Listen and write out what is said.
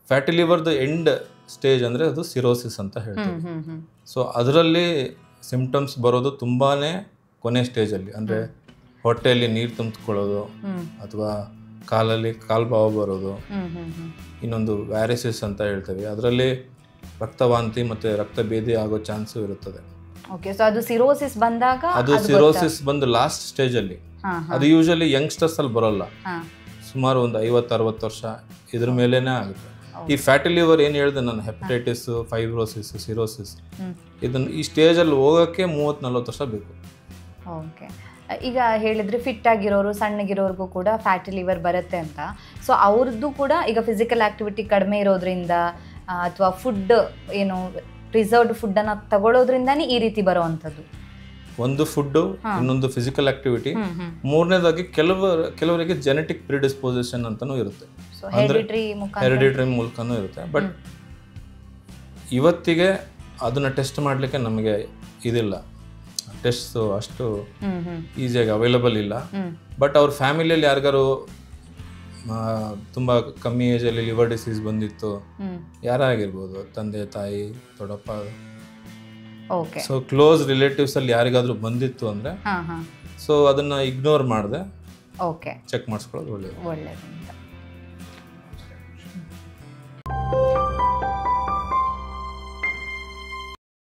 Fatty ಲಿವರ್ದು end stage ಅಂದರೆ ಅದು cirrhosis ಅಂತ ಹೇಳ್ತೀವಿ. ಸೊ ಅದರಲ್ಲಿ ಸಿಂಪ್ಟಮ್ಸ್ ಬರೋದು ತುಂಬಾ ಕೊನೆ ಸ್ಟೇಜಲ್ಲಿ, ಅಂದರೆ ಹೊಟ್ಟೆಯಲ್ಲಿ ನೀರು ತುಂಬಿಕೊಳ್ಳೋದು ಅಥವಾ ಕಾಲಲ್ಲಿ ಕಾಲ್ಬಾವು ಬರೋದು. ಇನ್ನೊಂದು ವ್ಯಾರಿಸಿಸ್ ಅಂತ ಹೇಳ್ತೇವೆ, ಅದರಲ್ಲಿ ರಕ್ತವಾಂತಿ ಮತ್ತು ರಕ್ತ ಭೇದಿ ಆಗೋ ಚಾನ್ಸು ಇರುತ್ತದೆ. ಓಕೆ, ಸೊ ಅದು ಸಿರೋಸಿಸ್ ಬಂದಾಗ, ಅದು ಸಿರೋಸಿಸ್ ಬಂದು ಲಾಸ್ಟ್ ಸ್ಟೇಜಲ್ಲಿ, ಅದು ಯೂಶಲಿ ಯಂಗ್ಸ್ಟರ್ಸ್ ಅಲ್ಲಿ ಬರೋಲ್ಲ, ಸುಮಾರು ಒಂದು 50-60 ವರ್ಷ ಇದ್ರ ಮೇಲೇನೆ ಆಗುತ್ತೆ. ಈ ಫ್ಯಾಟಿ ಲಿವರ್ ಏನು ಹೇಳಿದೆ ನಾನು, ಹೆಪಟೈಟಿಸ್, ಫೈಬ್ರೋಸಿಸ್, ಸಿರೋಸಿಸ್, ಇದನ್ನು ಈ ಸ್ಟೇಜಲ್ಲಿ ಹೋಗೋಕ್ಕೆ 30-40 ವರ್ಷ ಬೇಕು. ಓಕೆ, ಈಗ ಹೇಳಿದ್ರೆ ಫಿಟ್ ಆಗಿರೋರು ಸಣ್ಣಗಿರೋರ್ಗೂ ಕೂಡ ಫ್ಯಾಟಿ ಲಿವರ್ ಬರುತ್ತೆ ಅಂತ. ಸೊ ಅವ್ರದ್ದು ಕೂಡ ಈಗ ಫಿಸಿಕಲ್ ಆಕ್ಟಿವಿಟಿ ಕಡಿಮೆ ಇರೋದ್ರಿಂದ ಅಥವಾ ಫುಡ್ ಏನು ಪ್ರಿಸರ್ವ್ಡ್ ಫುಡ್ಡನ್ನು ತಗೊಳ್ಳೋದ್ರಿಂದಾನೇ ಈ ರೀತಿ ಬರೋವಂಥದ್ದು. ಒಂದು ಫುಡ್ಡು, ಇನ್ನೊಂದು ಫಿಸಿಕಲ್ ಆಕ್ಟಿವಿಟಿ, ಮೂರನೇದಾಗಿ ಕೆಲವರಿಗೆ ಜೆನೆಟಿಕ್ ಪ್ರಿಡಿಸ್ಪೋಸಿಷನ್ ಅಂತಲೂ ಇರುತ್ತೆ, ಹೆರಿಡಿಟರಿ ಮೂಲಕನೂ ಇರುತ್ತೆ. ಬಟ್ ಇವತ್ತಿಗೆ ಅದನ್ನ ಟೆಸ್ಟ್ ಮಾಡಲಿಕ್ಕೆ ನಮಗೆ ಇದಿಲ್ಲ, ಟೆಸ್ಟ್ ಅಷ್ಟು ಈಸಿಯಾಗಿ ಅವೈಲಬಲ್ ಇಲ್ಲ. ಬಟ್ ಅವ್ರ ಫ್ಯಾಮಿಲಿಯಲ್ಲಿ ಯಾರಿಗಾರು ತುಂಬ ಕಮ್ಮಿ ಏಜಲ್ಲಿ ಲಿವರ್ ಡಿಸೀಸ್ ಬಂದಿತ್ತು, ಯಾರಾಗಿರ್ಬೋದು, ತಂದೆ ತಾಯಿ ದೊಡ್ಡಪ್ಪ, ಸೊ ಕ್ಲೋಸ್ ರಿಲೇಟಿವ್ಸ್ ಅಲ್ಲಿ ಯಾರಿಗಾದ್ರೂ ಬಂದಿತ್ತು ಅಂದ್ರೆ ಸೊ ಅದನ್ನ ಇಗ್ನೋರ್ ಮಾಡದೆ ಚೆಕ್ ಮಾಡಿಸ್ಕೊಳ್ಳೋದು ಒಳ್ಳೇದು.